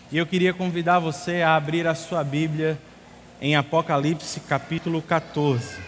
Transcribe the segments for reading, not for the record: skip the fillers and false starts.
E eu queria convidar você a abrir a sua Bíblia em Apocalipse capítulo 14.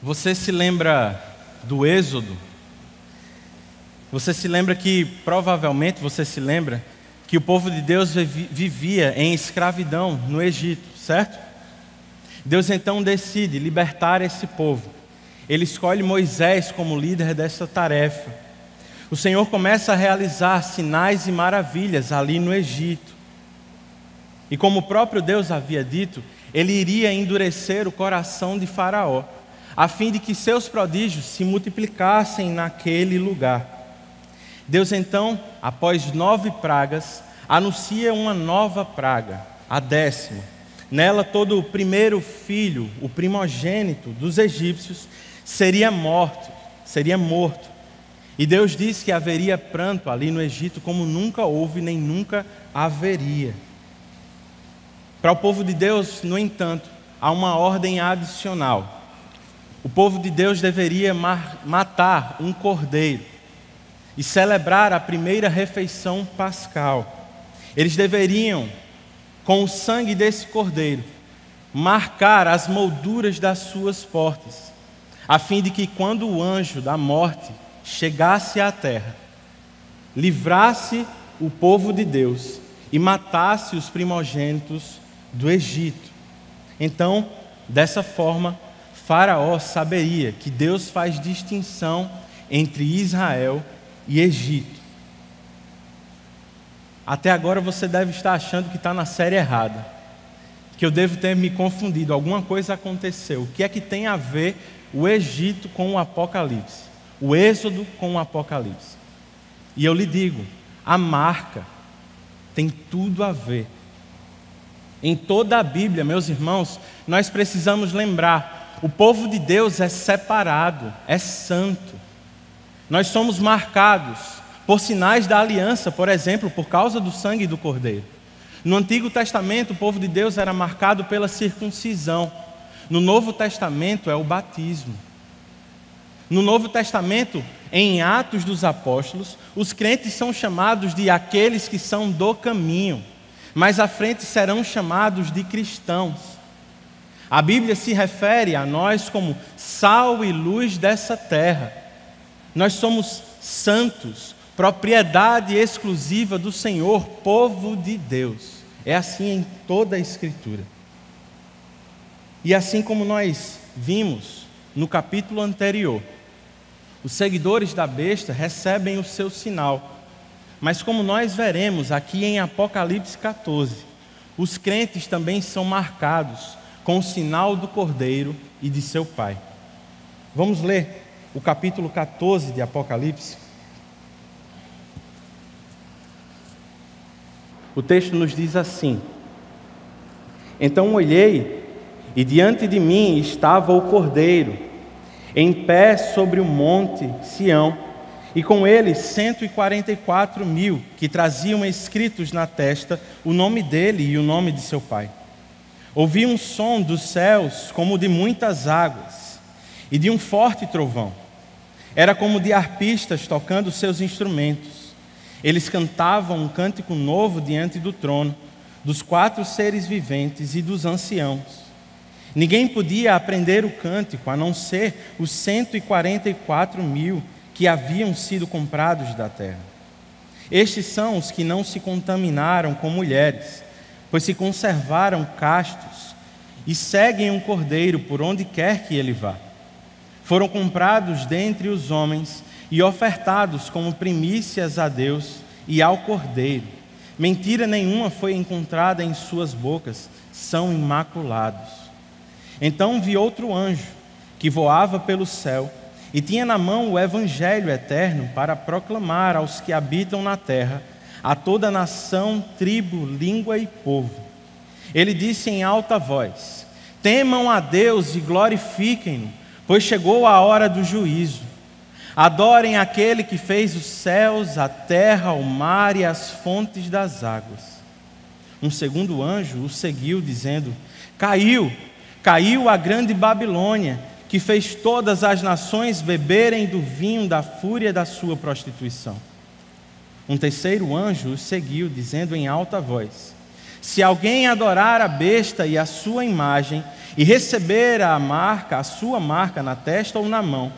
Você se lembra do Êxodo? Você se lembra que, provavelmente você se lembra, que o povo de Deus vivia em escravidão no Egito, certo? Deus então decide libertar esse povo. Ele escolhe Moisés como líder dessa tarefa. O Senhor começa a realizar sinais e maravilhas ali no Egito. E como o próprio Deus havia dito, ele iria endurecer o coração de Faraó, a fim de que seus prodígios se multiplicassem naquele lugar. Deus então, após 9 pragas, anuncia uma nova praga, a 10ª. Nela todo o primeiro filho, o primogênito dos egípcios, seria morto. E Deus disse que haveria pranto ali no Egito como nunca houve nem nunca haveria. Para o povo de Deus, no entanto, há uma ordem adicional. O povo de Deus deveria matar um cordeiro e celebrar a primeira refeição pascal. Eles deveriam, com o sangue desse cordeiro, marcar as molduras das suas portas, a fim de que quando o anjo da morte chegasse à terra, livrasse o povo de Deus e matasse os primogênitos do Egito. Então, dessa forma, Faraó saberia que Deus faz distinção entre Israel e Egito. Até agora você deve estar achando que está na série errada, que eu devo ter me confundido, alguma coisa aconteceu. O que é que tem a ver o Egito com o Apocalipse? O Êxodo com o Apocalipse? E eu lhe digo, a marca tem tudo a ver. Em toda a Bíblia, meus irmãos, nós precisamos lembrar: o povo de Deus é separado, é santo. Nós somos marcados por sinais da aliança, por exemplo, por causa do sangue do Cordeiro. No Antigo Testamento, o povo de Deus era marcado pela circuncisão. No Novo Testamento é o batismo. No Novo Testamento, em Atos dos Apóstolos, os crentes são chamados de aqueles que são do caminho. Mais à frente serão chamados de cristãos. A Bíblia se refere a nós como sal e luz dessa terra. Nós somos santos, propriedade exclusiva do Senhor, povo de Deus. É assim em toda a Escritura. E assim como nós vimos no capítulo anterior, os seguidores da besta recebem o seu sinal. Mas como nós veremos aqui em Apocalipse 14, os crentes também são marcados com o sinal do Cordeiro e de seu Pai. Vamos ler o capítulo 14 de Apocalipse. O texto nos diz assim: Então olhei, e diante de mim estava o Cordeiro, em pé sobre o monte Sião, e com ele 144.000, que traziam escritos na testa o nome dele e o nome de seu Pai. Ouvi um som dos céus como de muitas águas, e de um forte trovão. Era como de arpistas tocando seus instrumentos. Eles cantavam um cântico novo diante do trono, dos 4 seres viventes e dos anciãos. Ninguém podia aprender o cântico, a não ser os 144.000 que haviam sido comprados da terra. Estes são os que não se contaminaram com mulheres, pois se conservaram castos e seguem um cordeiro por onde quer que ele vá. Foram comprados dentre os homens e ofertados como primícias a Deus e ao cordeiro. Mentira nenhuma foi encontrada em suas bocas, são imaculados. Então vi outro anjo que voava pelo céu e tinha na mão o evangelho eterno para proclamar aos que habitam na terra, a toda nação, tribo, língua e povo. Ele disse em alta voz: temam a Deus e glorifiquem-no, pois chegou a hora do juízo. Adorem aquele que fez os céus, a terra, o mar e as fontes das águas. Um segundo anjo o seguiu, dizendo: caiu a grande Babilônia, que fez todas as nações beberem do vinho da fúria da sua prostituição. Um terceiro anjo o seguiu, dizendo em alta voz: se alguém adorar a besta e a sua imagem, e receber a sua marca na testa ou na mão,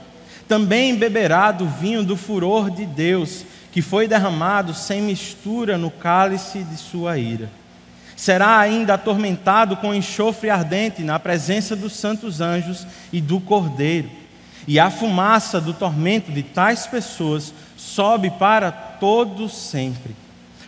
também beberá do vinho do furor de Deus, que foi derramado sem mistura no cálice de sua ira. Será ainda atormentado com enxofre ardente na presença dos santos anjos e do Cordeiro. E a fumaça do tormento de tais pessoas sobe para todos sempre.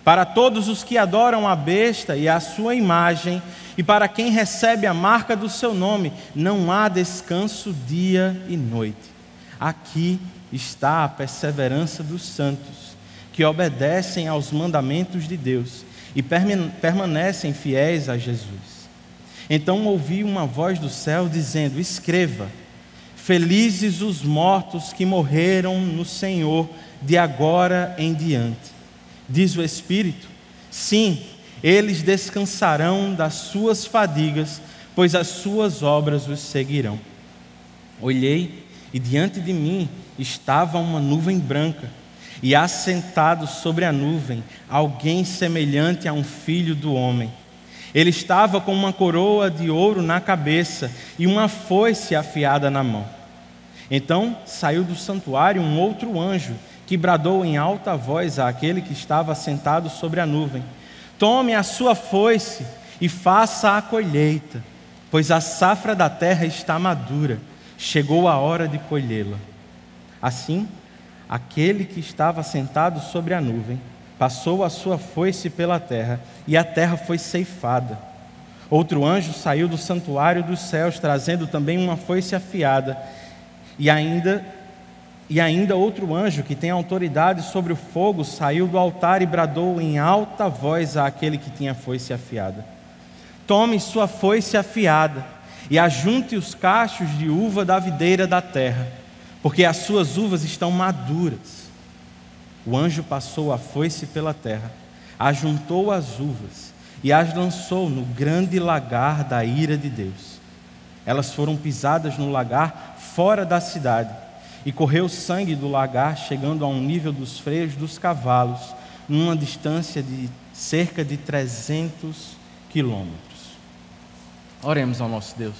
Para todos os que adoram a besta e a sua imagem, e para quem recebe a marca do seu nome, não há descanso dia e noite. Aqui está a perseverança dos santos, que obedecem aos mandamentos de Deus e permanecem fiéis a Jesus. Então ouvi uma voz do céu dizendo: escreva, felizes os mortos que morreram no Senhor de agora em diante. Diz o Espírito: sim, eles descansarão das suas fadigas, pois as suas obras os seguirão. Olhei e diante de mim estava uma nuvem branca, e assentado sobre a nuvem, alguém semelhante a um filho do homem. Ele estava com uma coroa de ouro na cabeça e uma foice afiada na mão. Então saiu do santuário um outro anjo, que bradou em alta voz àquele que estava sentado sobre a nuvem: tome a sua foice e faça a colheita, pois a safra da terra está madura, chegou a hora de colhê-la. Assim, aquele que estava sentado sobre a nuvem passou a sua foice pela terra, e a terra foi ceifada. Outro anjo saiu do santuário dos céus, trazendo também uma foice afiada, e ainda outro anjo, que tem autoridade sobre o fogo, saiu do altar e bradou em alta voz àquele que tinha a foice afiada: tome sua foice afiada e ajunte os cachos de uva da videira da terra, porque as suas uvas estão maduras. O anjo passou a foice pela terra, ajuntou as uvas e as lançou no grande lagar da ira de Deus. Elas foram pisadas no lagar fora da cidade, e correu sangue do lagar, chegando a um nível dos freios dos cavalos, numa distância de cerca de 300 quilômetros. Oremos ao nosso Deus.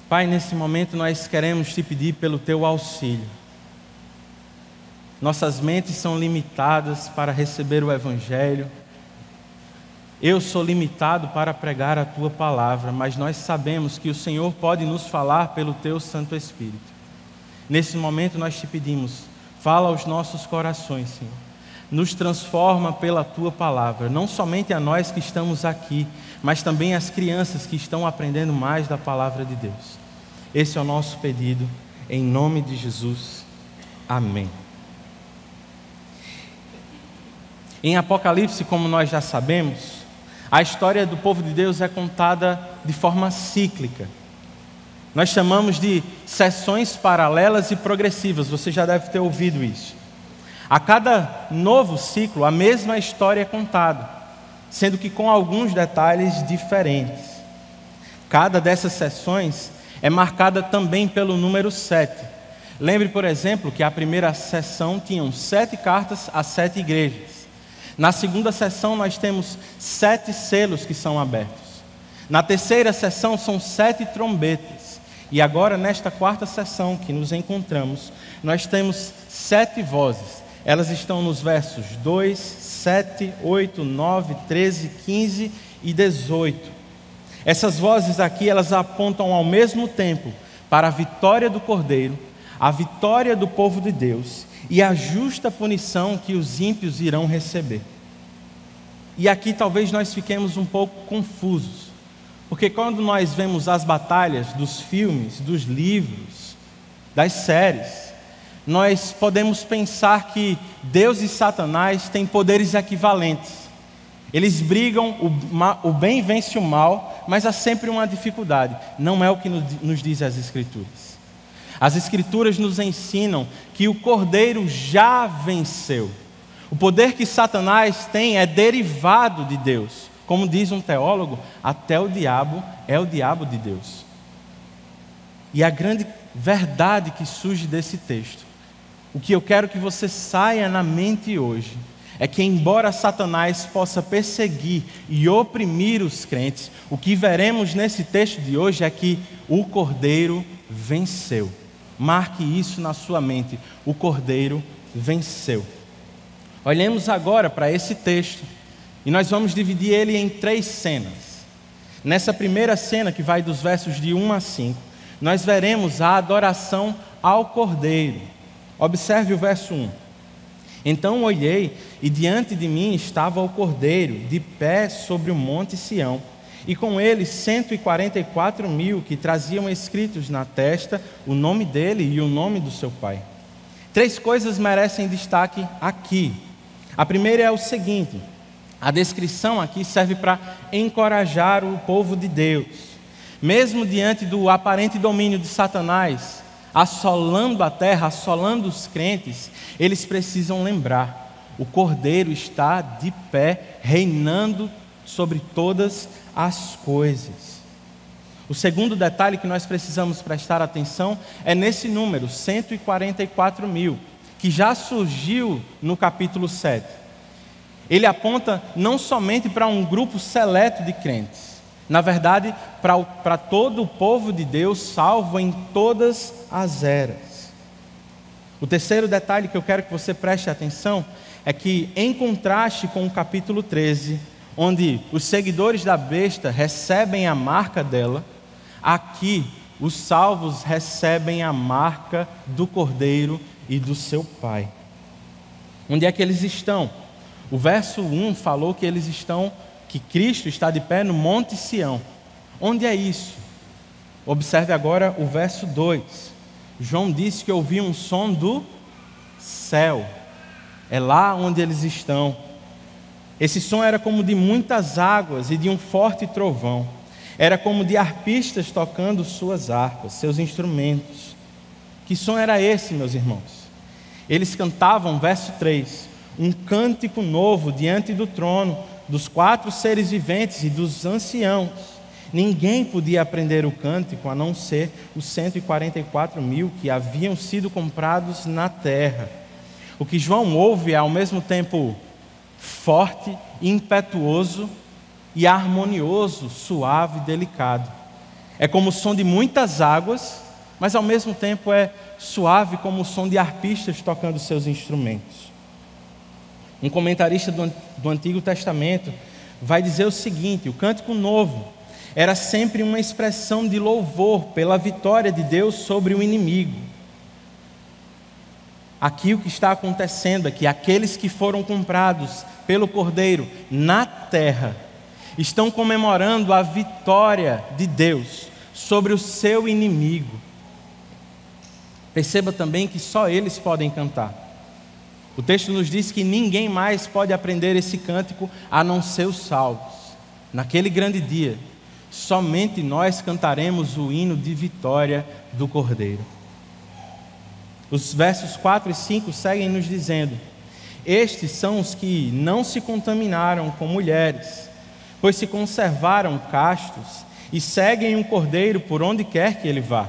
Pai, nesse momento nós queremos te pedir pelo teu auxílio. Nossas mentes são limitadas para receber o Evangelho. Eu sou limitado para pregar a tua palavra, mas nós sabemos que o Senhor pode nos falar pelo teu Santo Espírito. Nesse momento nós te pedimos: fala aos nossos corações, Senhor. Nos transforma pela tua palavra, não somente a nós que estamos aqui, mas também as crianças que estão aprendendo mais da palavra de Deus. Esse é o nosso pedido, em nome de Jesus. Amém. Em Apocalipse, como nós já sabemos, a história do povo de Deus é contada de forma cíclica. Nós chamamos de sessões paralelas e progressivas, você já deve ter ouvido isso. A cada novo ciclo, a mesma história é contada, sendo que com alguns detalhes diferentes. Cada dessas sessões é marcada também pelo número 7. Lembre, por exemplo, que a primeira sessão tinha 7 cartas a 7 igrejas. Na segunda sessão nós temos 7 selos que são abertos. Na terceira sessão são 7 trombetas. E agora, nesta quarta sessão que nos encontramos, nós temos 7 vozes. Elas estão nos versos 2, 7, 8, 9, 13, 15 e 18. Essas vozes aqui, elas apontam ao mesmo tempo para a vitória do Cordeiro, a vitória do povo de Deus e a justa punição que os ímpios irão receber. E aqui talvez nós fiquemos um pouco confusos, porque quando nós vemos as batalhas dos filmes, dos livros, das séries, nós podemos pensar que Deus e Satanás têm poderes equivalentes. Eles brigam, o bem vence o mal, mas há sempre uma dificuldade. Não é o que nos diz as Escrituras. As Escrituras nos ensinam que o Cordeiro já venceu. O poder que Satanás tem é derivado de Deus. Como diz um teólogo, até o diabo é o diabo de Deus. E a grande verdade que surge desse texto, o que eu quero que você saia na mente hoje, é que embora Satanás possa perseguir e oprimir os crentes, o que veremos nesse texto de hoje é que o Cordeiro venceu. Marque isso na sua mente, o Cordeiro venceu. Olhemos agora para esse texto e nós vamos dividir ele em 3 cenas. Nessa primeira cena, que vai dos versos de 1 a 5, nós veremos a adoração ao Cordeiro. Observe o verso 1. Então olhei, e diante de mim estava o Cordeiro, de pé sobre o monte Sião, e com ele 144.000 que traziam escritos na testa o nome dele e o nome do seu pai. 3 coisas merecem destaque aqui. A primeira é o seguinte: a descrição aqui serve para encorajar o povo de Deus. Mesmo diante do aparente domínio de Satanás, assolando a terra, assolando os crentes, eles precisam lembrar: o Cordeiro está de pé, reinando sobre todas as coisas. O segundo detalhe que nós precisamos prestar atenção é nesse número, 144.000, que já surgiu no capítulo 7. Ele aponta não somente para um grupo seleto de crentes, na verdade, para todo o povo de Deus salvo em todas as eras. O terceiro detalhe que eu quero que você preste atenção é que, em contraste com o capítulo 13, onde os seguidores da besta recebem a marca dela, aqui os salvos recebem a marca do Cordeiro e do seu Pai. Onde é que eles estão? O verso 1 falou que eles estão, que Cristo está de pé no monte Sião. Onde é isso? Observe agora o verso 2. João disse que ouviu um som do céu. É lá onde eles estão. Esse som era como de muitas águas e de um forte trovão. Era como de arpistas tocando suas harpas, seus instrumentos. Que som era esse, meus irmãos? Eles cantavam, verso 3, um cântico novo diante do trono, dos 4 seres viventes e dos anciãos. Ninguém podia aprender o cântico a não ser os 144.000 que haviam sido comprados na terra. O que João ouve é ao mesmo tempo forte, impetuoso e harmonioso, suave e delicado. É como o som de muitas águas, mas ao mesmo tempo é suave como o som de arpistas tocando seus instrumentos. Um comentarista do Antigo Testamento vai dizer o seguinte: o cântico novo era sempre uma expressão de louvor pela vitória de Deus sobre o inimigo. Aqui o que está acontecendo é que aqueles que foram comprados pelo Cordeiro na terra estão comemorando a vitória de Deus sobre o seu inimigo. Perceba também que só eles podem cantar. O texto nos diz que ninguém mais pode aprender esse cântico a não ser os salvos. Naquele grande dia, somente nós cantaremos o hino de vitória do Cordeiro. Os versos 4 e 5 seguem nos dizendo: estes são os que não se contaminaram com mulheres, pois se conservaram castos e seguem o Cordeiro por onde quer que ele vá.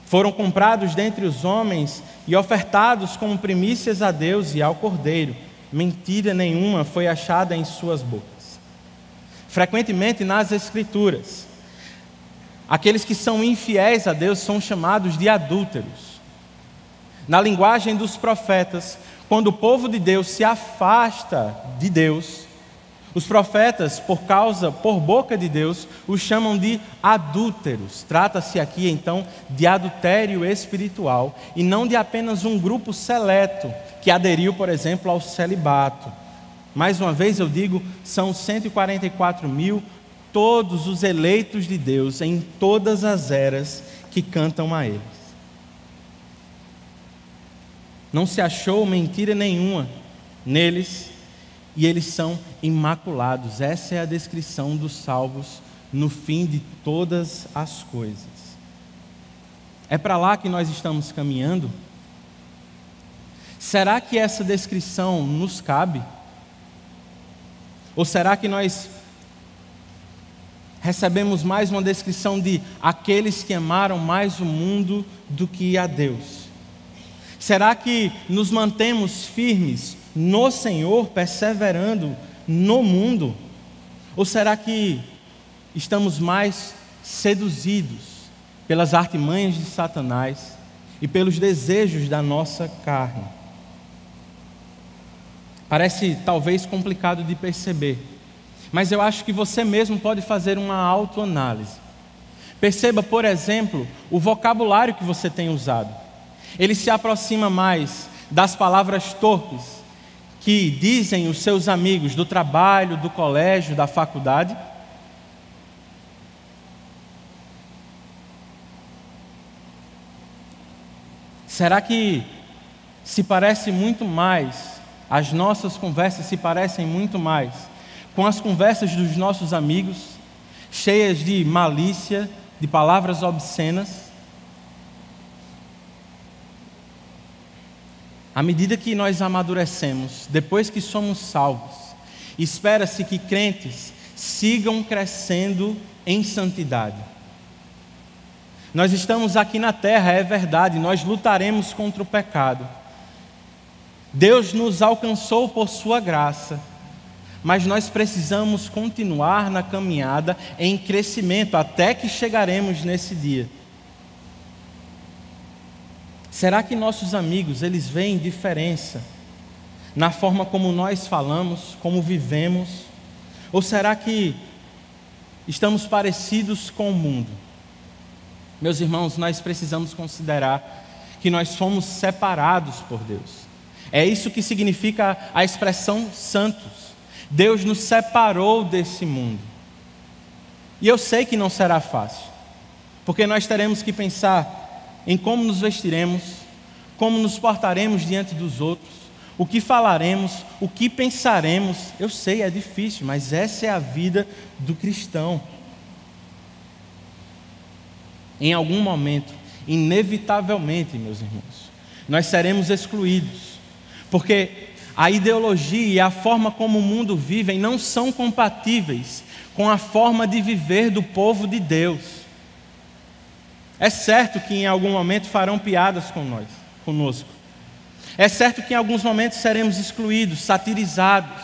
Foram comprados dentre os homens e ofertados como primícias a Deus e ao Cordeiro. Mentira nenhuma foi achada em suas bocas. Frequentemente nas Escrituras, aqueles que são infiéis a Deus são chamados de adúlteros. Na linguagem dos profetas, quando o povo de Deus se afasta de Deus, os profetas, por boca de Deus, os chamam de adúlteros. Trata-se aqui então de adultério espiritual e não de apenas um grupo seleto que aderiu, por exemplo, ao celibato. Mais uma vez eu digo, são 144.000, todos os eleitos de Deus em todas as eras que cantam a eles. Não se achou mentira nenhuma neles e eles são imaculados. Essa é a descrição dos salvos no fim de todas as coisas. É para lá que nós estamos caminhando? Será que essa descrição nos cabe? Ou será que nós recebemos mais uma descrição de aqueles que amaram mais o mundo do que a Deus? Será que nos mantemos firmes no Senhor, perseverando no mundo? Ou será que estamos mais seduzidos pelas artimanhas de Satanás e pelos desejos da nossa carne? Parece talvez complicado de perceber, mas eu acho que você mesmo pode fazer uma autoanálise. Perceba, por exemplo, o vocabulário que você tem usado. Ele se aproxima mais das palavras torpes que dizem os seus amigos do trabalho, do colégio, da faculdade? Será que se parece muito mais, as nossas conversas se parecem muito mais com as conversas dos nossos amigos, cheias de malícia, de palavras obscenas? À medida que nós amadurecemos, depois que somos salvos, espera-se que crentes sigam crescendo em santidade. Nós estamos aqui na terra, é verdade, nós lutaremos contra o pecado. Deus nos alcançou por sua graça, mas nós precisamos continuar na caminhada em crescimento até que chegaremos nesse dia. Será que nossos amigos, eles veem diferença na forma como nós falamos, como vivemos? Ou será que estamos parecidos com o mundo? Meus irmãos, nós precisamos considerar que nós fomos separados por Deus. É isso que significa a expressão santos. Deus nos separou desse mundo. E eu sei que não será fácil, porque nós teremos que pensar em como nos vestiremos, como nos portaremos diante dos outros, o que falaremos, o que pensaremos. Eu sei, é difícil, mas essa é a vida do cristão. Em algum momento, inevitavelmente, meus irmãos, nós seremos excluídos, porque a ideologia e a forma como o mundo vive não são compatíveis com a forma de viver do povo de Deus. É certo que em algum momento farão piadas conosco. É certo que em alguns momentos seremos excluídos, satirizados,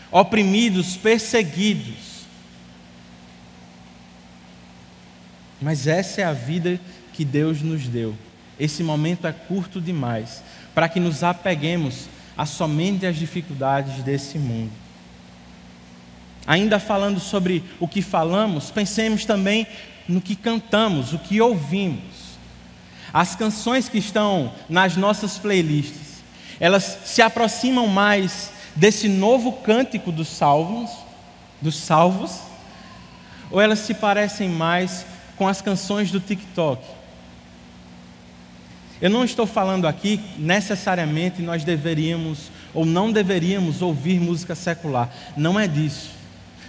oprimidos, perseguidos. Mas essa é a vida que Deus nos deu. Esse momento é curto demais para que nos apeguemos a somente as dificuldades desse mundo. Ainda falando sobre o que falamos, pensemos também no que cantamos, o que ouvimos. As canções que estão nas nossas playlists, elas se aproximam mais desse novo cântico dos salvos, ou elas se parecem mais com as canções do TikTok? Eu não estou falando aqui necessariamente nós deveríamos ou não deveríamos ouvir música secular, não é disso.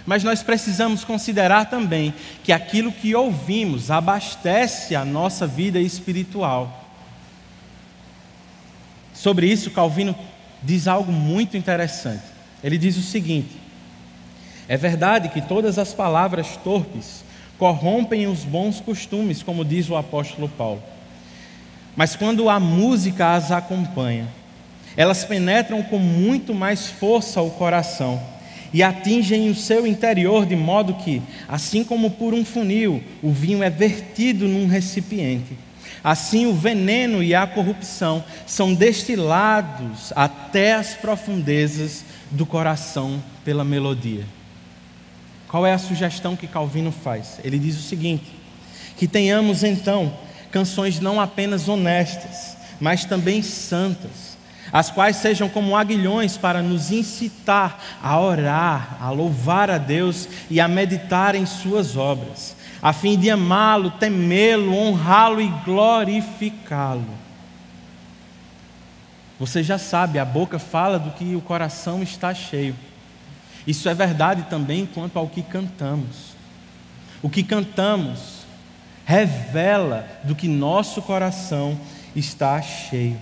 Mas nós precisamos considerar também que aquilo que ouvimos abastece a nossa vida espiritual. Sobre isso, Calvino diz algo muito interessante. Ele diz o seguinte: é verdade que todas as palavras torpes corrompem os bons costumes, como diz o apóstolo Paulo. Mas quando a música as acompanha, elas penetram com muito mais força o coração e atingem o seu interior, de modo que, assim como por um funil, o vinho é vertido num recipiente, assim o veneno e a corrupção são destilados até as profundezas do coração pela melodia. Qual é a sugestão que Calvino faz? Ele diz o seguinte: que tenhamos então canções não apenas honestas, mas também santas, as quais sejam como aguilhões para nos incitar a orar, a louvar a Deus e a meditar em suas obras, a fim de amá-lo, temê-lo, honrá-lo e glorificá-lo. Você já sabe, a boca fala do que o coração está cheio. Isso é verdade também quanto ao que cantamos. O que cantamos revela do que nosso coração está cheio.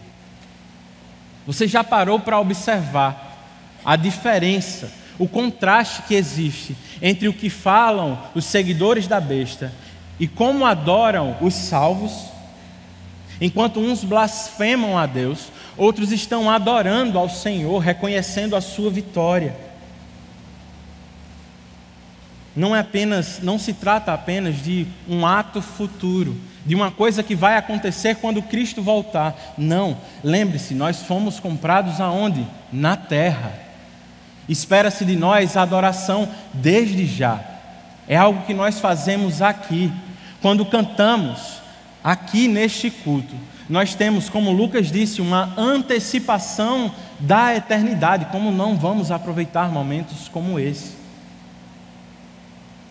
Você já parou para observar a diferença, o contraste que existe entre o que falam os seguidores da besta e como adoram os salvos? Enquanto uns blasfemam a Deus, outros estão adorando ao Senhor, reconhecendo a sua vitória. Não se trata apenas de um ato futuro, de uma coisa que vai acontecer quando Cristo voltar. Não, lembre-se, nós fomos comprados aonde? Na terra. Espera-se de nós a adoração desde já. É algo que nós fazemos aqui. Quando cantamos aqui neste culto, nós temos, como Lucas disse, uma antecipação da eternidade. Como não vamos aproveitar momentos como esse?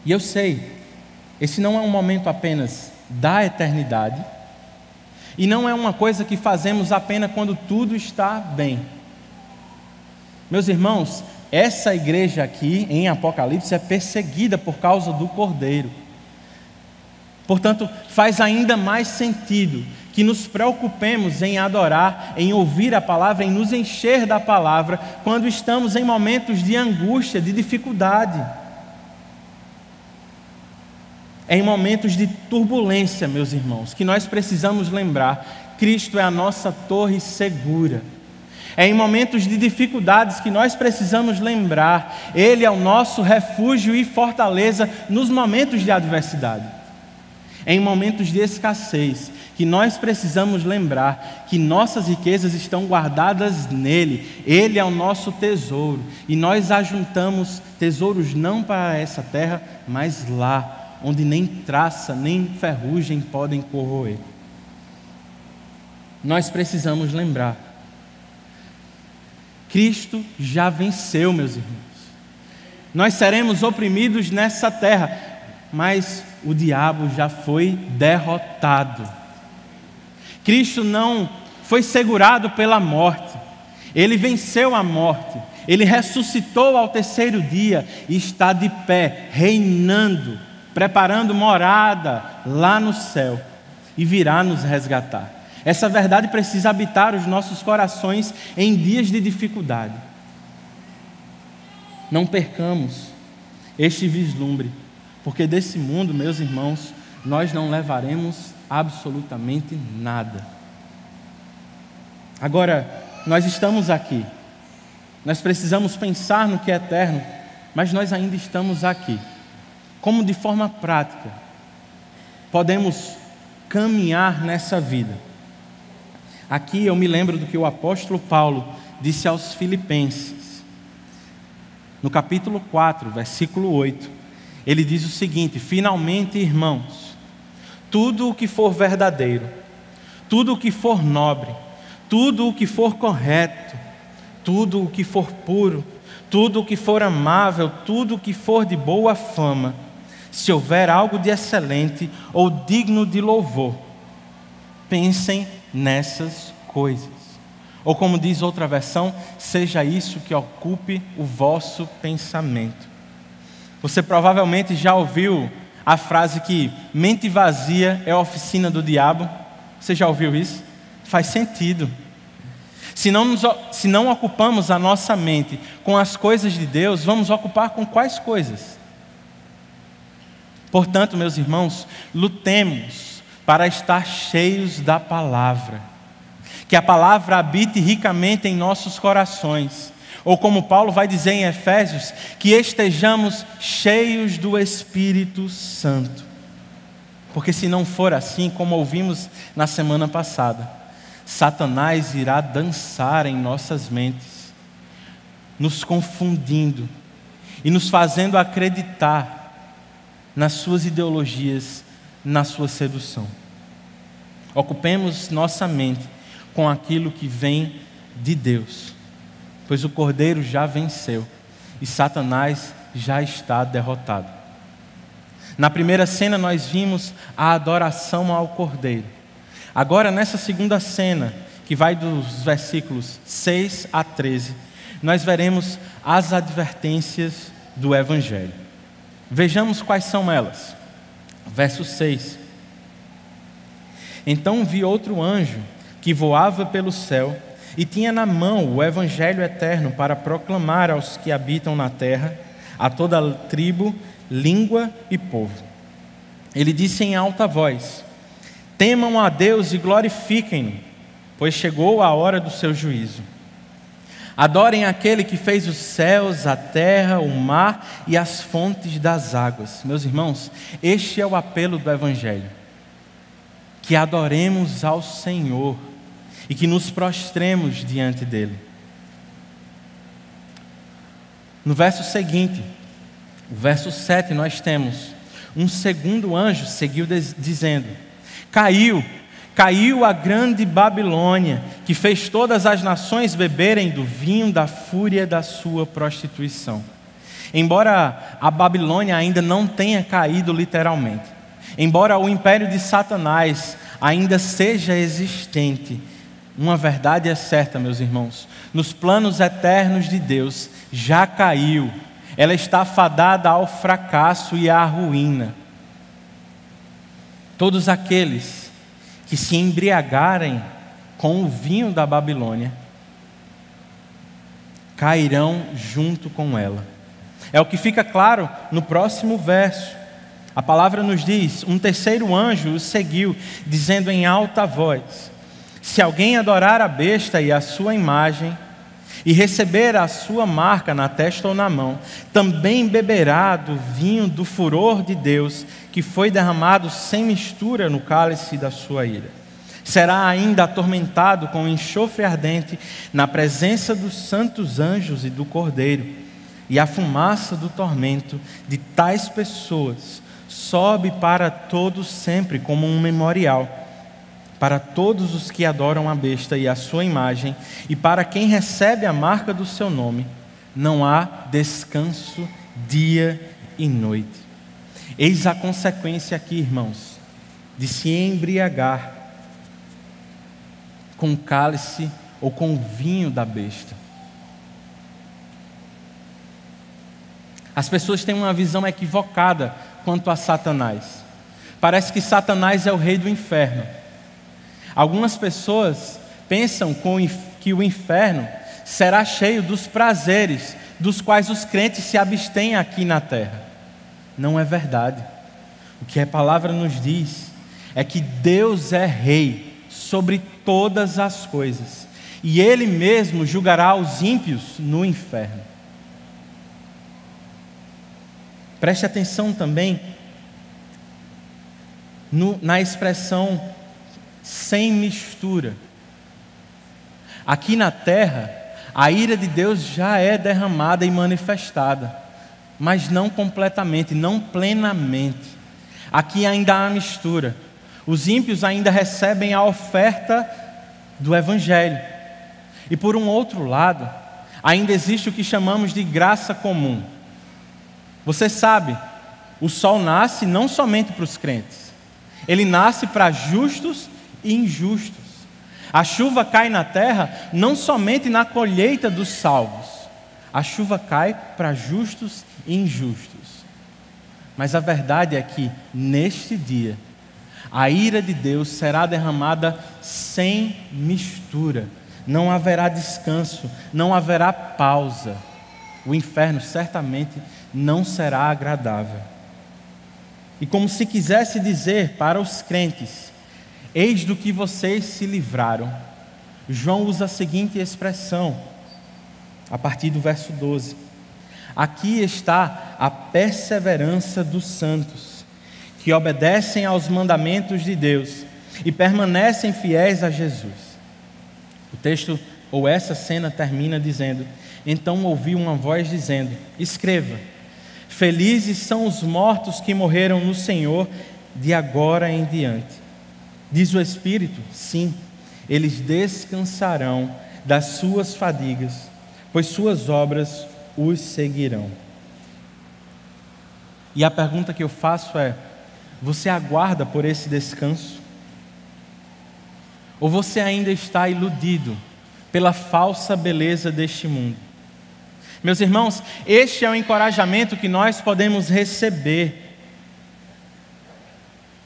E eu sei, esse não é um momento apenas da eternidade, e não é uma coisa que fazemos apenas quando tudo está bem. Meus irmãos, essa igreja aqui em Apocalipse é perseguida por causa do Cordeiro. Portanto, faz ainda mais sentido que nos preocupemos em adorar, em ouvir a palavra, em nos encher da palavra, quando estamos em momentos de angústia, de dificuldade. É em momentos de turbulência, meus irmãos, que nós precisamos lembrar: Cristo é a nossa torre segura. É em momentos de dificuldades que nós precisamos lembrar: Ele é o nosso refúgio e fortaleza nos momentos de adversidade. É em momentos de escassez que nós precisamos lembrar que nossas riquezas estão guardadas nele. Ele é o nosso tesouro, e nós ajuntamos tesouros não para essa terra, mas lá, onde nem traça, nem ferrugem podem corroer. Nós precisamos lembrar: Cristo já venceu, meus irmãos. Nós seremos oprimidos nessa terra, mas o diabo já foi derrotado. Cristo não foi segurado pela morte. Ele venceu a morte. Ele ressuscitou ao terceiro dia e está de pé, reinando, preparando morada lá no céu, e virá nos resgatar. Essa verdade precisa habitar os nossos corações em dias de dificuldade. Não percamos este vislumbre, porque desse mundo, meus irmãos, nós não levaremos absolutamente nada. Agora, nós estamos aqui, nós precisamos pensar no que é eterno, mas nós ainda estamos aqui. Como de forma prática podemos caminhar nessa vida? Aqui eu me lembro do que o apóstolo Paulo disse aos Filipenses, no capítulo 4, versículo 8. Ele diz o seguinte: finalmente, irmãos, tudo o que for verdadeiro, tudo o que for nobre, tudo o que for correto, tudo o que for puro, tudo o que for amável, tudo o que for de boa fama, se houver algo de excelente ou digno de louvor, pensem nessas coisas. Ou como diz outra versão, seja isso que ocupe o vosso pensamento. Você provavelmente já ouviu a frase que mente vazia é a oficina do diabo. Você já ouviu isso? Faz sentido. Se não ocupamos a nossa mente com as coisas de Deus, vamos ocupar com quais coisas? Portanto, meus irmãos, lutemos para estar cheios da palavra. Que a palavra habite ricamente em nossos corações. Ou como Paulo vai dizer em Efésios, que estejamos cheios do Espírito Santo. Porque se não for assim, como ouvimos na semana passada, Satanás irá dançar em nossas mentes, nos confundindo e nos fazendo acreditar nas suas ideologias, na sua sedução. Ocupemos nossa mente com aquilo que vem de Deus, pois o Cordeiro já venceu e Satanás já está derrotado. Na primeira cena nós vimos a adoração ao Cordeiro. Agora nessa segunda cena, que vai dos versículos 6 a 13, nós veremos as advertências do Evangelho. Vejamos quais são elas. Verso 6. Então vi outro anjo que voava pelo céu e tinha na mão o Evangelho eterno para proclamar aos que habitam na terra, a toda tribo, língua e povo. Ele disse em alta voz: temam a Deus e glorifiquem-no, pois chegou a hora do seu juízo. Adorem aquele que fez os céus, a terra, o mar e as fontes das águas. Meus irmãos, este é o apelo do Evangelho. Que adoremos ao Senhor e que nos prostremos diante dele. No verso seguinte, o verso 7, nós temos: um segundo anjo seguiu dizendo: Caiu a grande Babilônia, que fez todas as nações beberem do vinho da fúria da sua prostituição. Embora a Babilônia ainda não tenha caído literalmente, embora o império de Satanás ainda seja existente, uma verdade é certa, meus irmãos: nos planos eternos de Deus já caiu. Ela está fadada ao fracasso e à ruína. Todos aqueles que se embriagarem com o vinho da Babilônia cairão junto com ela. É o que fica claro no próximo verso. A palavra nos diz: um terceiro anjo o seguiu, dizendo em alta voz: se alguém adorar a besta e a sua imagem, e receber a sua marca na testa ou na mão, também beberá do vinho do furor de Deus, que foi derramado sem mistura no cálice da sua ira. Será ainda atormentado com enxofre ardente na presença dos santos anjos e do Cordeiro. E a fumaça do tormento de tais pessoas sobe para todos sempre como um memorial, para todos os que adoram a besta e a sua imagem, e para quem recebe a marca do seu nome, não há descanso dia e noite. Eis a consequência aqui, irmãos, de se embriagar com o cálice ou com o vinho da besta. As pessoas têm uma visão equivocada quanto a Satanás. Parece que Satanás é o rei do inferno. Algumas pessoas pensam que o inferno será cheio dos prazeres dos quais os crentes se abstêm aqui na terra. Não é verdade. O que a palavra nos diz é que Deus é rei sobre todas as coisas, e Ele mesmo julgará os ímpios no inferno. Preste atenção também na expressão sem mistura. Aqui na terra, a ira de Deus já é derramada e manifestada, mas não completamente, não plenamente. Aqui ainda há mistura. Os ímpios ainda recebem a oferta do Evangelho. E por um outro lado, ainda existe o que chamamos de graça comum. Você sabe, o sol nasce não somente para os crentes, ele nasce para justos e injustos. A chuva cai na terra não somente na colheita dos salvos, a chuva cai para justos e injustos. Mas a verdade é que neste dia a ira de Deus será derramada sem mistura. Não haverá descanso, não haverá pausa. O inferno certamente não será agradável. E como se quisesse dizer para os crentes: eis do que vocês se livraram, João usa a seguinte expressão, a partir do verso 12: aqui está a perseverança dos santos, que obedecem aos mandamentos de Deus e permanecem fiéis a Jesus. O texto, ou essa cena, termina dizendo: então ouvi uma voz dizendo: escreva, felizes são os mortos que morreram no Senhor de agora em diante. Diz o Espírito: sim, eles descansarão das suas fadigas, pois suas obras os seguirão. E a pergunta que eu faço é: você aguarda por esse descanso? Ou você ainda está iludido pela falsa beleza deste mundo? Meus irmãos, este é o encorajamento que nós podemos receber.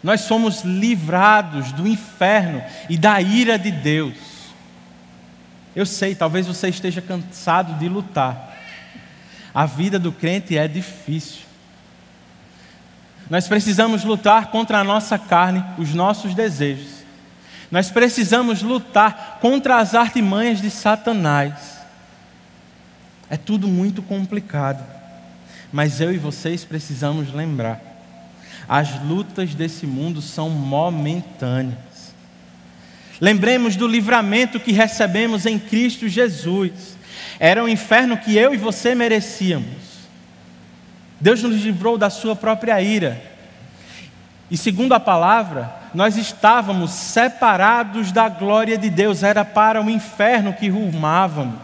Nós somos livrados do inferno e da ira de Deus. Eu sei, talvez você esteja cansado de lutar. A vida do crente é difícil. Nós precisamos lutar contra a nossa carne, os nossos desejos. Nós precisamos lutar contra as artimanhas de Satanás. É tudo muito complicado. Mas eu e vocês precisamos lembrar: as lutas desse mundo são momentâneas. Lembremos do livramento que recebemos em Cristo Jesus. Era um inferno que eu e você merecíamos. Deus nos livrou da sua própria ira. E segundo a palavra, nós estávamos separados da glória de Deus. Era para o inferno que rumávamos.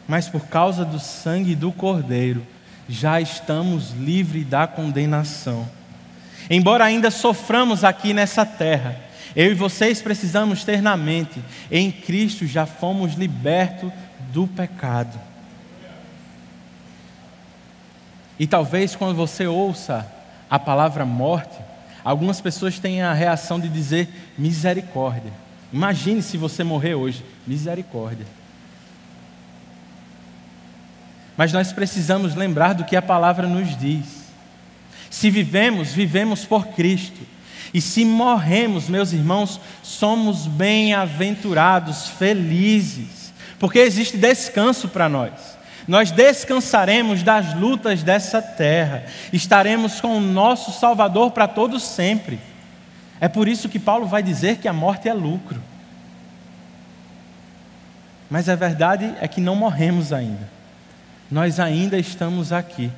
Mas por causa do sangue do Cordeiro, já estamos livres da condenação. Embora ainda soframos aqui nessa terra, eu e vocês precisamos ter na mente: em Cristo já fomos libertos do pecado. E talvez quando você ouça a palavra morte, algumas pessoas têm a reação de dizer misericórdia. Imagine se você morrer hoje, misericórdia. Mas nós precisamos lembrar do que a palavra nos diz. Se vivemos, vivemos por Cristo. E se morremos, meus irmãos, somos bem-aventurados, felizes, porque existe descanso para nós. Nós descansaremos das lutas dessa terra, estaremos com o nosso Salvador para todo sempre. É por isso que Paulo vai dizer que a morte é lucro. Mas a verdade é que não morremos ainda. Nós ainda estamos aqui.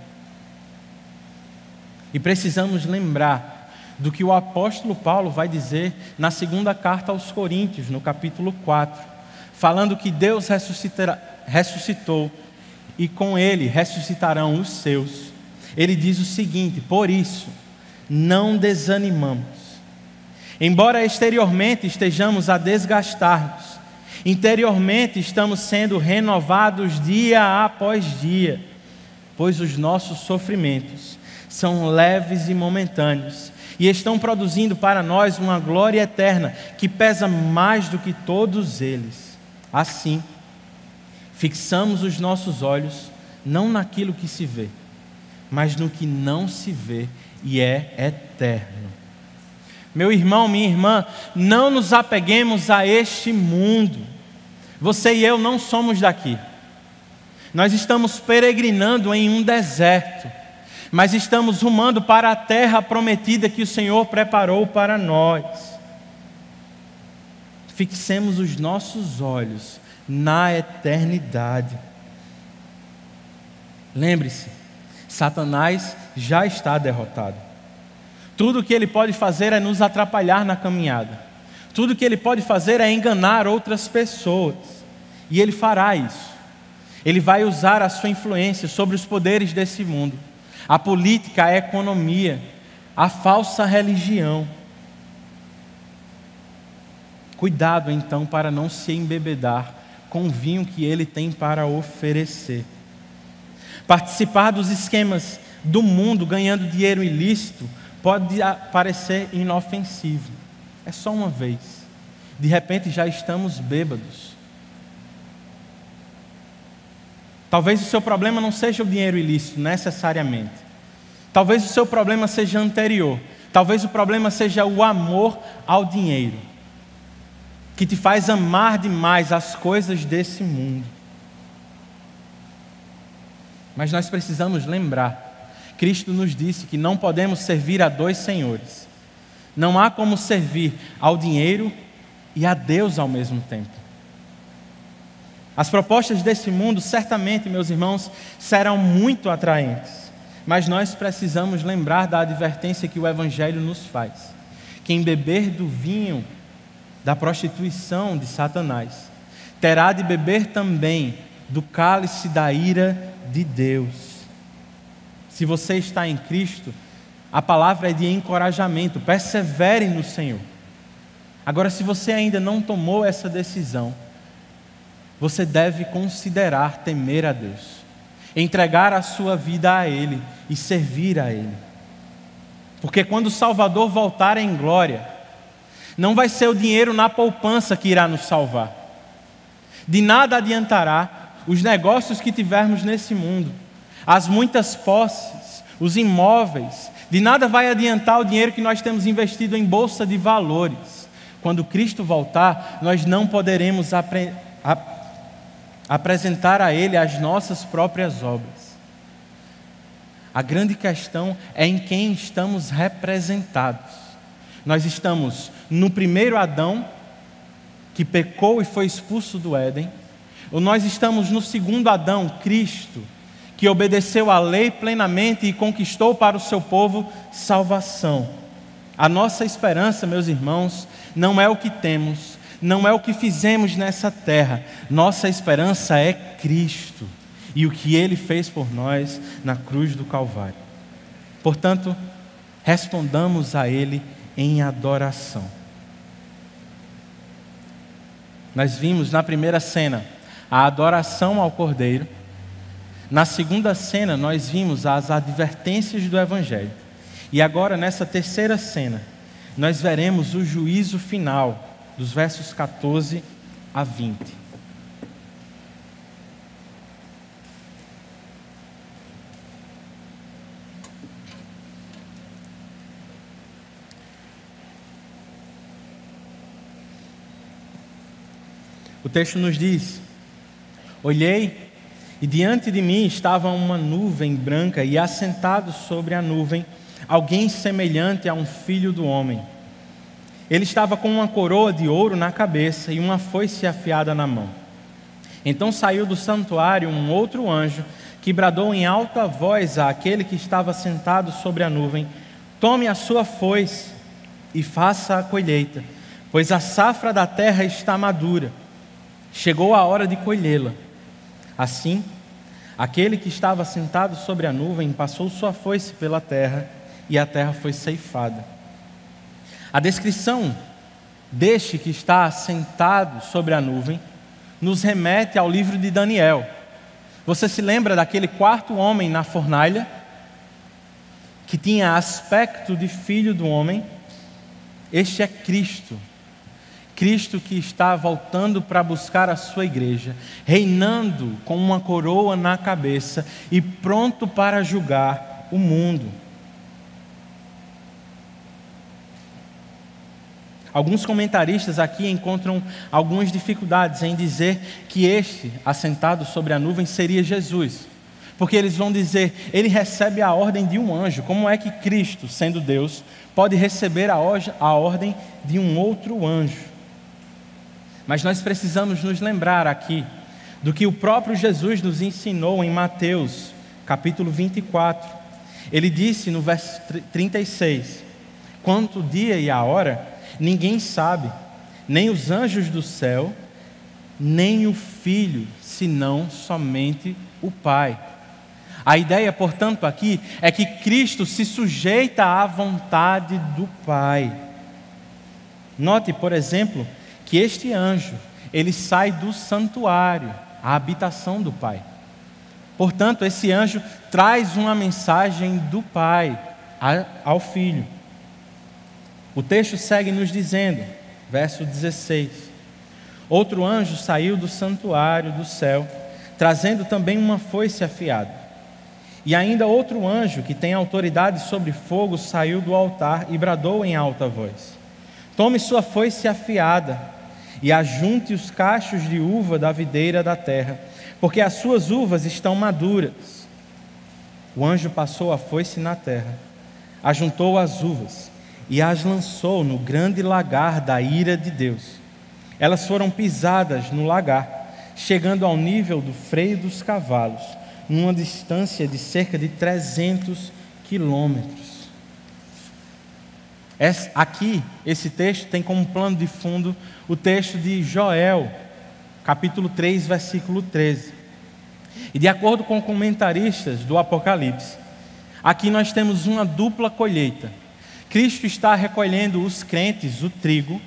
E precisamos lembrar do que o apóstolo Paulo vai dizer na segunda carta aos Coríntios, no capítulo 4, falando que Deus ressuscitou e com Ele ressuscitarão os seus. Ele diz o seguinte: por isso, não desanimamos. Embora exteriormente estejamos a desgastar-nos, interiormente estamos sendo renovados dia após dia, pois os nossos sofrimentos são leves e momentâneos, e estão produzindo para nós uma glória eterna que pesa mais do que todos eles. Assim, fixamos os nossos olhos não naquilo que se vê, mas no que não se vê e é eterno. Meu irmão, minha irmã, não nos apeguemos a este mundo. Você e eu não somos daqui. Nós estamos peregrinando em um deserto, mas estamos rumando para a terra prometida que o Senhor preparou para nós. Fixemos os nossos olhos na eternidade. Lembre-se, Satanás já está derrotado. Tudo o que ele pode fazer é nos atrapalhar na caminhada. Tudo o que ele pode fazer é enganar outras pessoas. E ele fará isso. Ele vai usar a sua influência sobre os poderes desse mundo. A política, a economia, a falsa religião. Cuidado então para não se embebedar com o vinho que ele tem para oferecer. Participar dos esquemas do mundo ganhando dinheiro ilícito pode parecer inofensivo. É só uma vez. De repente já estamos bêbados. Talvez o seu problema não seja o dinheiro ilícito necessariamente. Talvez o seu problema seja anterior. Talvez o problema seja o amor ao dinheiro, que te faz amar demais as coisas desse mundo. Mas nós precisamos lembrar, Cristo nos disse que não podemos servir a dois senhores. Não há como servir ao dinheiro e a Deus ao mesmo tempo. As propostas desse mundo, certamente, meus irmãos, serão muito atraentes. Mas nós precisamos lembrar da advertência que o Evangelho nos faz. Quem beber do vinho da prostituição de Satanás, terá de beber também do cálice da ira de Deus. Se você está em Cristo, a palavra é de encorajamento. Persevere no Senhor. Agora, se você ainda não tomou essa decisão, você deve considerar temer a Deus, entregar a sua vida a Ele e servir a Ele. Porque quando o Salvador voltar em glória, não vai ser o dinheiro na poupança que irá nos salvar. De nada adiantará os negócios que tivermos nesse mundo, as muitas posses, os imóveis. De nada vai adiantar o dinheiro que nós temos investido em bolsa de valores. Quando Cristo voltar, nós não poderemos apresentar a Ele as nossas próprias obras. A grande questão é em quem estamos representados. Nós estamos no primeiro Adão, que pecou e foi expulso do Éden, ou nós estamos no segundo Adão, Cristo, que obedeceu à lei plenamente e conquistou para o seu povo salvação. A nossa esperança, meus irmãos, não é o que temos, não é o que fizemos nessa terra. Nossa esperança é Cristo e o que Ele fez por nós na cruz do Calvário. Portanto, respondamos a Ele em adoração. Nós vimos na primeira cena a adoração ao Cordeiro. Na segunda cena nós vimos as advertências do Evangelho. E agora nessa terceira cena nós veremos o juízo final, dos versos 14 a 20. O texto nos diz: olhei e diante de mim estava uma nuvem branca e assentado sobre a nuvem alguém semelhante a um filho do homem. Ele estava com uma coroa de ouro na cabeça e uma foice afiada na mão. Então saiu do santuário um outro anjo que bradou em alta voz àquele que estava sentado sobre a nuvem: tome a sua foice e faça a colheita, pois a safra da terra está madura. Chegou a hora de colhê-la. Assim, aquele que estava sentado sobre a nuvem passou sua foice pela terra e a terra foi ceifada. A descrição deste que está sentado sobre a nuvem nos remete ao livro de Daniel. Você se lembra daquele quarto homem na fornalha, que tinha aspecto de filho do homem? Este é Cristo. Cristo que está voltando para buscar a sua igreja, reinando com uma coroa na cabeça e pronto para julgar o mundo. Alguns comentaristas aqui encontram algumas dificuldades em dizer que este, assentado sobre a nuvem, seria Jesus. Porque eles vão dizer, ele recebe a ordem de um anjo. Como é que Cristo, sendo Deus, pode receber a ordem de um outro anjo? Mas nós precisamos nos lembrar aqui do que o próprio Jesus nos ensinou em Mateus, capítulo 24. Ele disse no verso 36, quanto o dia e a hora, ninguém sabe, nem os anjos do céu, nem o Filho, senão somente o Pai. A ideia, portanto, aqui é que Cristo se sujeita à vontade do Pai. Note, por exemplo, que este anjo, ele sai do santuário, a habitação do Pai. Portanto, esse anjo traz uma mensagem do Pai ao Filho. O texto segue nos dizendo, verso 16: outro anjo saiu do santuário do céu, trazendo também uma foice afiada. E ainda outro anjo, que tem autoridade sobre fogo, saiu do altar e bradou em alta voz: tome sua foice afiada e ajunte os cachos de uva da videira da terra, porque as suas uvas estão maduras. O anjo passou a foice na terra, ajuntou as uvas e as lançou no grande lagar da ira de Deus. Elas foram pisadas no lagar, chegando ao nível do freio dos cavalos, numa distância de cerca de 300 quilômetros. Aqui, esse texto tem como plano de fundo o texto de Joel, capítulo 3, versículo 13. E de acordo com comentaristas do Apocalipse, aqui nós temos uma dupla colheita. Cristo está recolhendo os crentes, o trigo,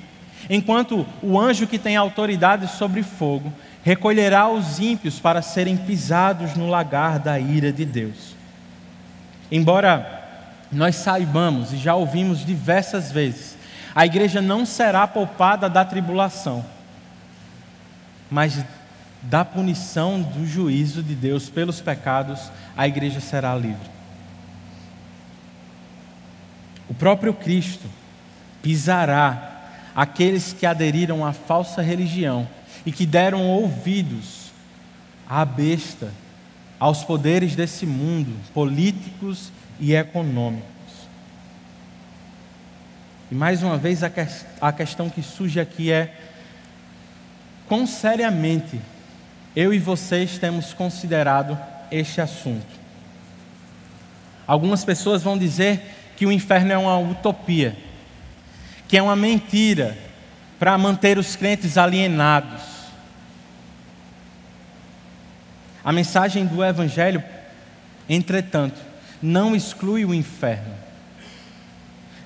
enquanto o anjo que tem autoridade sobre fogo recolherá os ímpios para serem pisados no lagar da ira de Deus. Embora nós saibamos e já ouvimos diversas vezes, a igreja não será poupada da tribulação, mas da punição do juízo de Deus pelos pecados, a igreja será livre. O próprio Cristo pisará aqueles que aderiram à falsa religião e que deram ouvidos à besta, aos poderes desse mundo, políticos e econômicos. E mais uma vez a questão que surge aqui é: quão seriamente eu e vocês temos considerado este assunto? Algumas pessoas vão dizer que o inferno é uma utopia, que é uma mentira para manter os crentes alienados. A mensagem do Evangelho, entretanto, não exclui o inferno.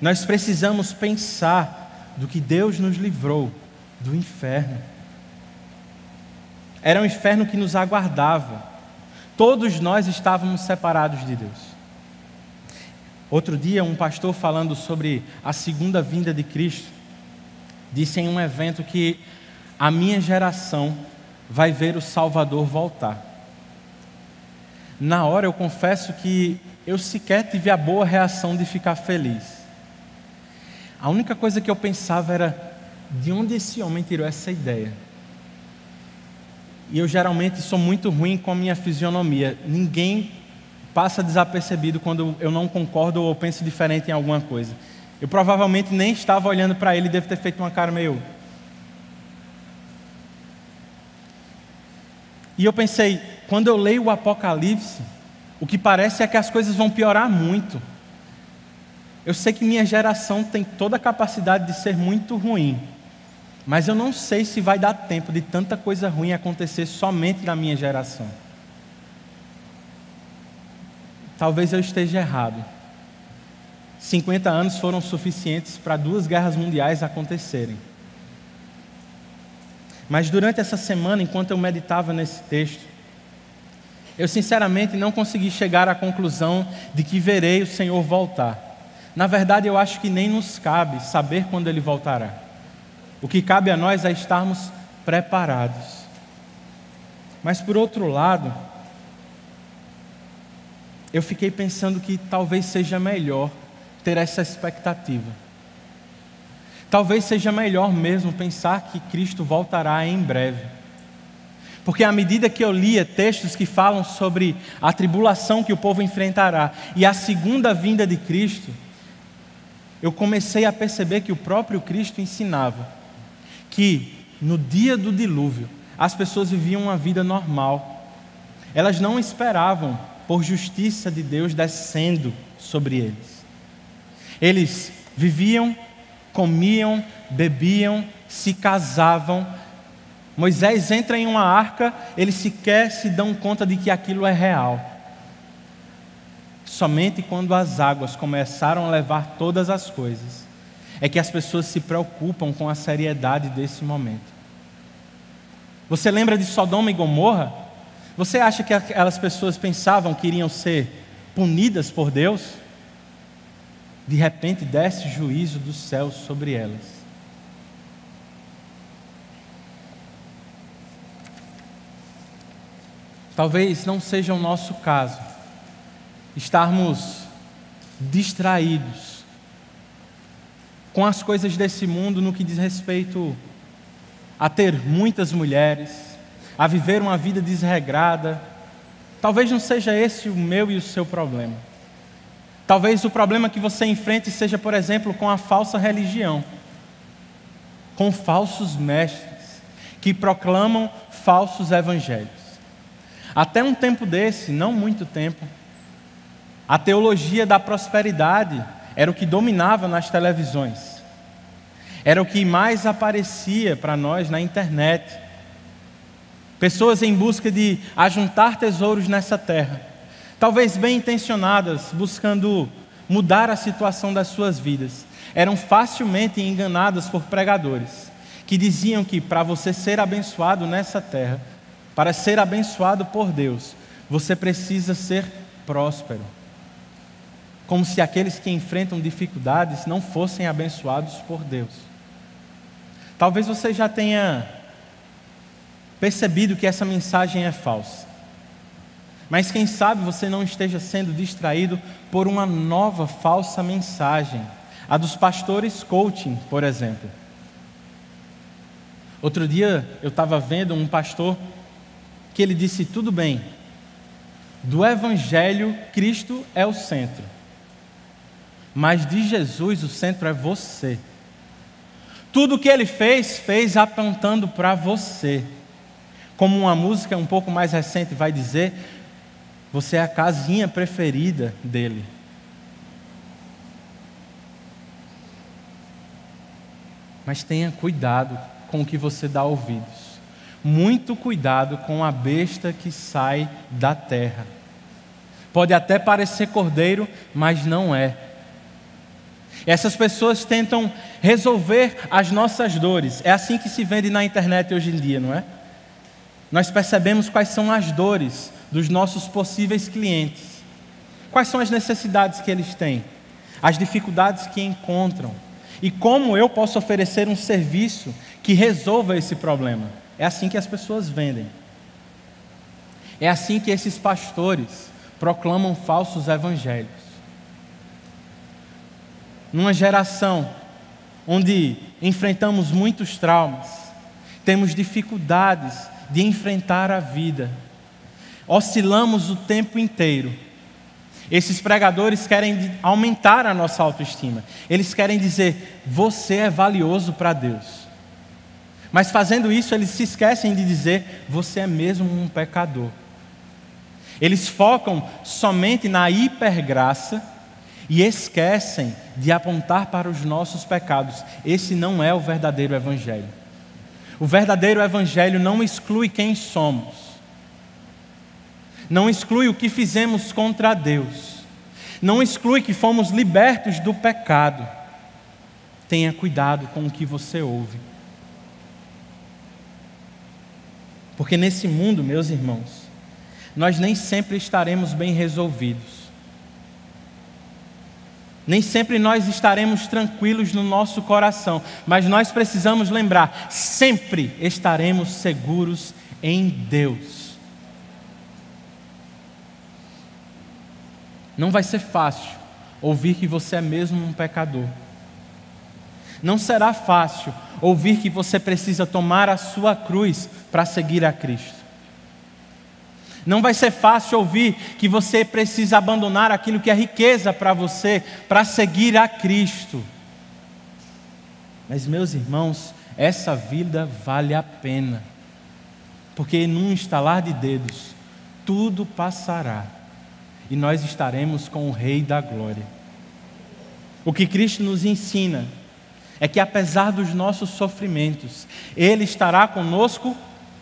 Nós precisamos pensar do que Deus nos livrou do inferno. Era um inferno que nos aguardava. Todos nós estávamos separados de Deus. Outro dia, um pastor falando sobre a segunda vinda de Cristo, disse em um evento que a minha geração vai ver o Salvador voltar. Na hora eu confesso que eu sequer tive a boa reação de ficar feliz. A única coisa que eu pensava era: de onde esse homem tirou essa ideia? E eu geralmente sou muito ruim com a minha fisionomia. Ninguém passa desapercebido quando eu não concordo ou penso diferente em alguma coisa. Eu provavelmente nem estava olhando para ele e devo ter feito uma cara meio... E eu pensei, quando eu leio o Apocalipse, o que parece é que as coisas vão piorar muito. Eu sei que minha geração tem toda a capacidade de ser muito ruim, mas eu não sei se vai dar tempo de tanta coisa ruim acontecer somente na minha geração. Talvez eu esteja errado. 50 anos foram suficientes para 2 guerras mundiais acontecerem. Mas durante essa semana, enquanto eu meditava nesse texto, eu sinceramente não consegui chegar à conclusão de que verei o Senhor voltar. Na verdade, eu acho que nem nos cabe saber quando Ele voltará. O que cabe a nós é estarmos preparados. Mas por outro lado, eu fiquei pensando que talvez seja melhor ter essa expectativa. Talvez seja melhor mesmo pensar que Cristo voltará em breve. Porque à medida que eu lia textos que falam sobre a tribulação que o povo enfrentará e a segunda vinda de Cristo, eu comecei a perceber que o próprio Cristo ensinava que no dia do dilúvio as pessoas viviam uma vida normal. Elas não esperavam por justiça de Deus descendo sobre eles. Eles viviam, comiam, bebiam, se casavam. Moisés entra em uma arca, eles sequer se dão conta de que aquilo é real. Somente quando as águas começaram a levar todas as coisas, é que as pessoas se preocupam com a seriedade desse momento. Você lembra de Sodoma e Gomorra? Você acha que aquelas pessoas pensavam que iriam ser punidas por Deus? De repente desce juízo do céu sobre elas. Talvez não seja o nosso caso estarmos distraídos com as coisas desse mundo no que diz respeito a ter muitas mulheres, a viver uma vida desregrada. Talvez não seja esse o meu e o seu problema. Talvez o problema que você enfrente seja, por exemplo, com a falsa religião, com falsos mestres que proclamam falsos evangelhos. Até um tempo desse, não muito tempo, a teologia da prosperidade era o que dominava nas televisões. Era o que mais aparecia para nós na internet. Pessoas em busca de ajuntar tesouros nessa terra, talvez bem intencionadas, buscando mudar a situação das suas vidas. eram facilmente enganadas por pregadores que diziam que para você ser abençoado nessa terra, para ser abençoado por Deus, você precisa ser próspero. Como se aqueles que enfrentam dificuldades não fossem abençoados por Deus. Talvez você já tenha percebido que essa mensagem é falsa. Mas quem sabe você não esteja sendo distraído por uma nova falsa mensagem, a dos pastores coaching, por exemplo. Outro dia eu estava vendo um pastor que ele disse: tudo bem, do Evangelho Cristo é o centro, mas de Jesus o centro é você. Tudo que ele fez apontando para você. Como uma música um pouco mais recente vai dizer, você é a casinha preferida dele. Mas tenha cuidado com o que você dá ouvidos. Muito cuidado com a besta que sai da terra. Pode até parecer cordeiro, mas não é. Essas pessoas tentam resolver as nossas dores. É assim que se vende na internet hoje em dia, não é? Nós percebemos quais são as dores dos nossos possíveis clientes. Quais são as necessidades que eles têm, as dificuldades que encontram e como eu posso oferecer um serviço que resolva esse problema. É assim que as pessoas vendem. É assim que esses pastores proclamam falsos evangelhos. Numa geração onde enfrentamos muitos traumas, temos dificuldades de enfrentar a vida, oscilamos o tempo inteiro. Esses pregadores querem aumentar a nossa autoestima. Eles querem dizer: você é valioso para Deus. Mas fazendo isso, eles se esquecem de dizer: você é mesmo um pecador. Eles focam somente na hipergraça e esquecem de apontar para os nossos pecados. Esse não é o verdadeiro evangelho. O verdadeiro evangelho não exclui quem somos. Não exclui o que fizemos contra Deus. Não exclui que fomos libertos do pecado. Tenha cuidado com o que você ouve. Porque nesse mundo, meus irmãos, nós nem sempre estaremos bem resolvidos. Nem sempre nós estaremos tranquilos no nosso coração. Mas nós precisamos lembrar, sempre estaremos seguros em Deus. Não vai ser fácil ouvir que você é mesmo um pecador. Não será fácil ouvir que você precisa tomar a sua cruz para seguir a Cristo. Não vai ser fácil ouvir que você precisa abandonar aquilo que é riqueza para você para seguir a Cristo. Mas, meus irmãos, essa vida vale a pena. Porque num estalar de dedos, tudo passará. E nós estaremos com o Rei da Glória. O que Cristo nos ensina é que apesar dos nossos sofrimentos, Ele estará conosco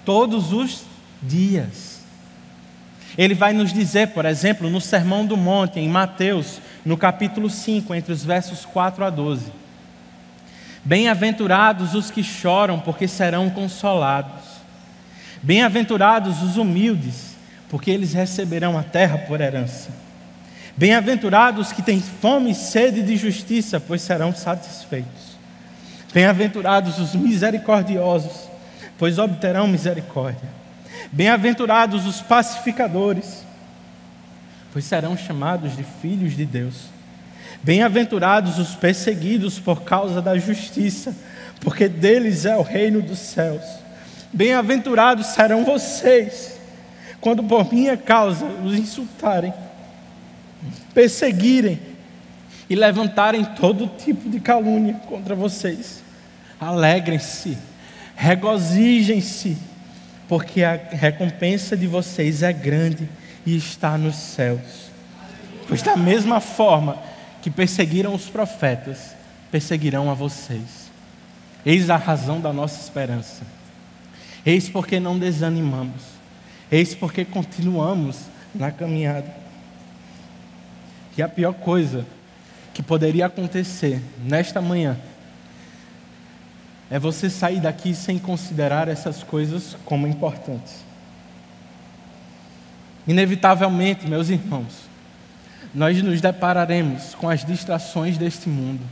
todos os dias. Ele vai nos dizer, por exemplo, no Sermão do Monte, em Mateus, no capítulo 5, entre os versos 4 a 12. Bem-aventurados os que choram, porque serão consolados. Bem-aventurados os humildes, porque eles receberão a terra por herança. Bem-aventurados os que têm fome e sede de justiça, pois serão satisfeitos. Bem-aventurados os misericordiosos, pois obterão misericórdia. Bem-aventurados os pacificadores, pois serão chamados de filhos de Deus. Bem-aventurados os perseguidos por causa da justiça, porque deles é o reino dos céus. Bem-aventurados serão vocês, quando por minha causa os insultarem, perseguirem e levantarem todo tipo de calúnia contra vocês. Alegrem-se, regozijem-se, porque a recompensa de vocês é grande e está nos céus. Pois da mesma forma que perseguiram os profetas, perseguirão a vocês. Eis a razão da nossa esperança. Eis porque não desanimamos. Eis porque continuamos na caminhada. E a pior coisa que que poderia acontecer nesta manhã é você sair daqui sem considerar essas coisas como importantes. Inevitavelmente, meus irmãos, nós nos depararemos com as distrações deste mundo.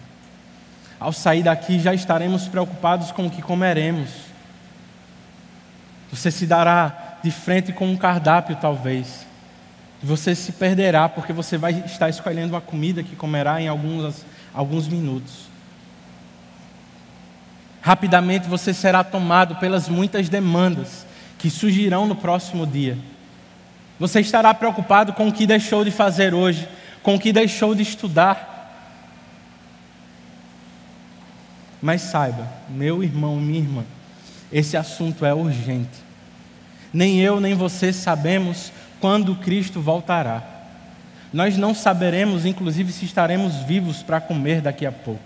Ao sair daqui, já estaremos preocupados com o que comeremos. Você se dará de frente com um cardápio, talvez. Você se perderá, porque você vai estar escolhendo a comida que comerá em alguns minutos. Rapidamente você será tomado pelas muitas demandas que surgirão no próximo dia. Você estará preocupado com o que deixou de fazer hoje, com o que deixou de estudar. Mas saiba, meu irmão, minha irmã, esse assunto é urgente. Nem eu, nem você sabemos quando Cristo voltará. Nós não saberemos, inclusive, se estaremos vivos para comer daqui a pouco.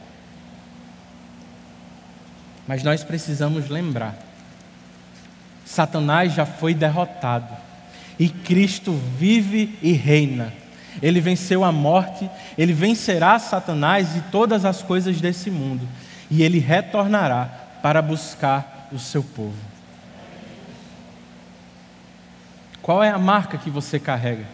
Mas nós precisamos lembrar: Satanás já foi derrotado e Cristo vive e reina. Ele venceu a morte, ele vencerá Satanás e todas as coisas desse mundo, e ele retornará para buscar o seu povo. Qual é a marca que você carrega?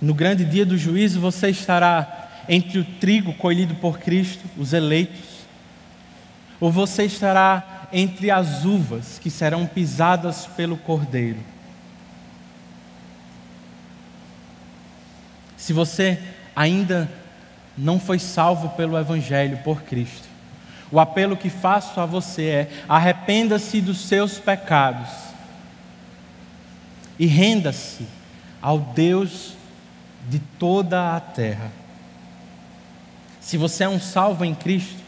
No grande dia do juízo, você estará entre o trigo colhido por Cristo, os eleitos, ou você estará entre as uvas que serão pisadas pelo Cordeiro? Se você ainda não foi salvo pelo Evangelho, por Cristo, o apelo que faço a você é: arrependa-se dos seus pecados e renda-se ao Deus de toda a terra. Se você é um salvo em Cristo,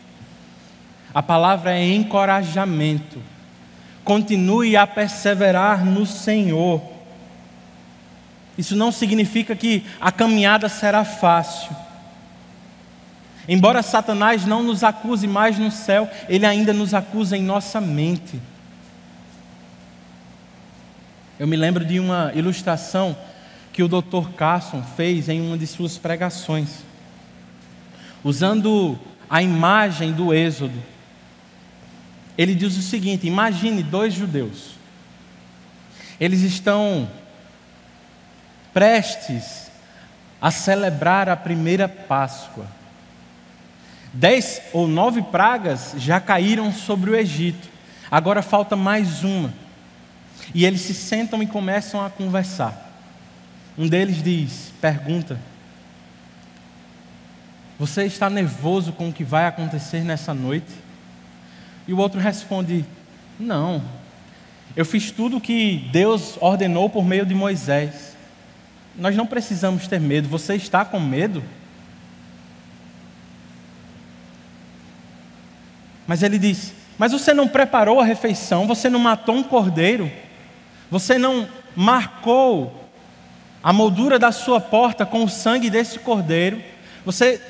a palavra é encorajamento. Continue a perseverar no Senhor. Isso não significa que a caminhada será fácil. Embora Satanás não nos acuse mais no céu, ele ainda nos acusa em nossa mente. Eu me lembro de uma ilustração que o Dr. Carson fez em uma de suas pregações, usando a imagem do Êxodo. Ele diz o seguinte: imagine dois judeus. Eles estão prestes a celebrar a primeira Páscoa. 10 ou 9 pragas já caíram sobre o Egito. Agora falta mais uma. E eles se sentam e começam a conversar. Um deles pergunta: você está nervoso com o que vai acontecer nessa noite? E o outro responde: não, eu fiz tudo o que Deus ordenou por meio de Moisés. Nós não precisamos ter medo. Você está com medo? Mas ele diz: mas você não preparou a refeição, você não matou um cordeiro, você não marcou a moldura da sua porta com o sangue desse cordeiro, você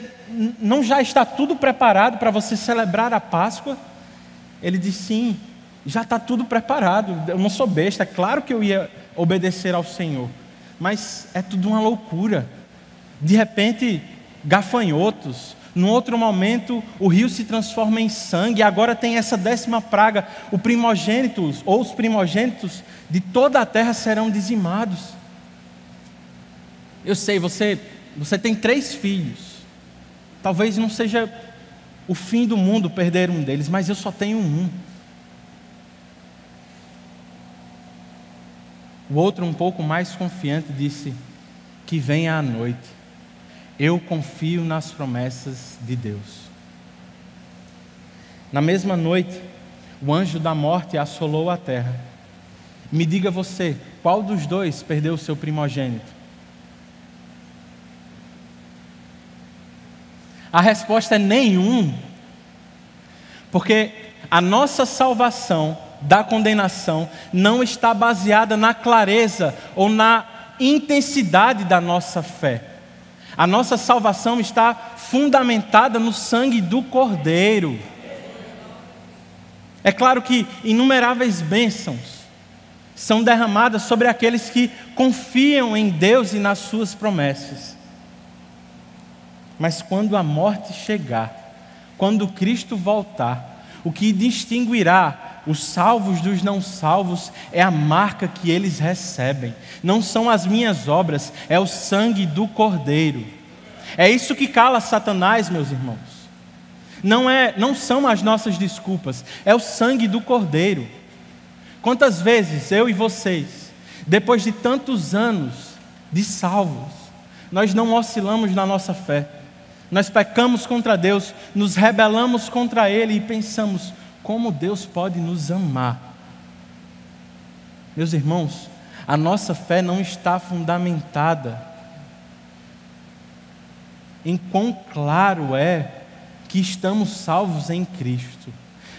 não já está tudo preparado para você celebrar a Páscoa? Ele diz: sim, já está tudo preparado, eu não sou besta, é claro que eu ia obedecer ao Senhor, mas é tudo uma loucura. De repente, gafanhotos, num outro momento o rio se transforma em sangue, e agora tem essa 10ª praga, os primogênitos de toda a terra serão dizimados. Eu sei, você tem 3 filhos, talvez não seja o fim do mundo perder um deles, mas eu só tenho um. O outro, um pouco mais confiante, disse: que venha a noite, eu confio nas promessas de Deus. Na mesma noite, o anjo da morte assolou a terra. Me diga você, qual dos dois perdeu o seu primogênito? A resposta é nenhum, porque a nossa salvação da condenação não está baseada na clareza ou na intensidade da nossa fé. A nossa salvação está fundamentada no sangue do Cordeiro. É claro que inumeráveis bênçãos são derramadas sobre aqueles que confiam em Deus e nas suas promessas. Mas quando a morte chegar, quando Cristo voltar, o que distinguirá os salvos dos não salvos é a marca que eles recebem. Não são as minhas obras, é o sangue do Cordeiro. É isso que cala Satanás, meus irmãos. Não são as nossas desculpas, é o sangue do Cordeiro. Quantas vezes eu e vocês, depois de tantos anos de salvos, nós não oscilamos na nossa fé, nós pecamos contra Deus, nos rebelamos contra Ele e pensamos, como Deus pode nos amar? Meus irmãos, a nossa fé não está fundamentada em quão claro é que estamos salvos em Cristo.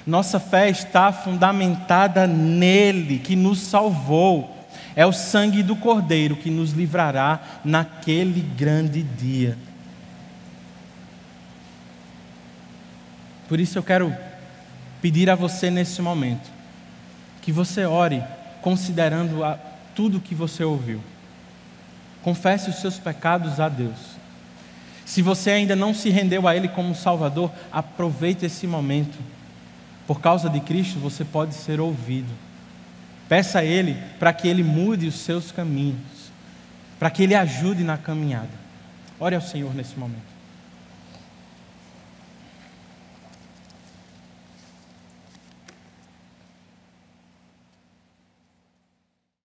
Nossa fé está fundamentada nele, que nos salvou. É o sangue do Cordeiro que nos livrará naquele grande dia. Por isso eu quero pedir a você nesse momento, que você ore considerando tudo que você ouviu. Confesse os seus pecados a Deus. Se você ainda não se rendeu a Ele como Salvador, aproveite esse momento. Por causa de Cristo, você pode ser ouvido. Peça a Ele para que Ele mude os seus caminhos, para que Ele ajude na caminhada. Ore ao Senhor nesse momento.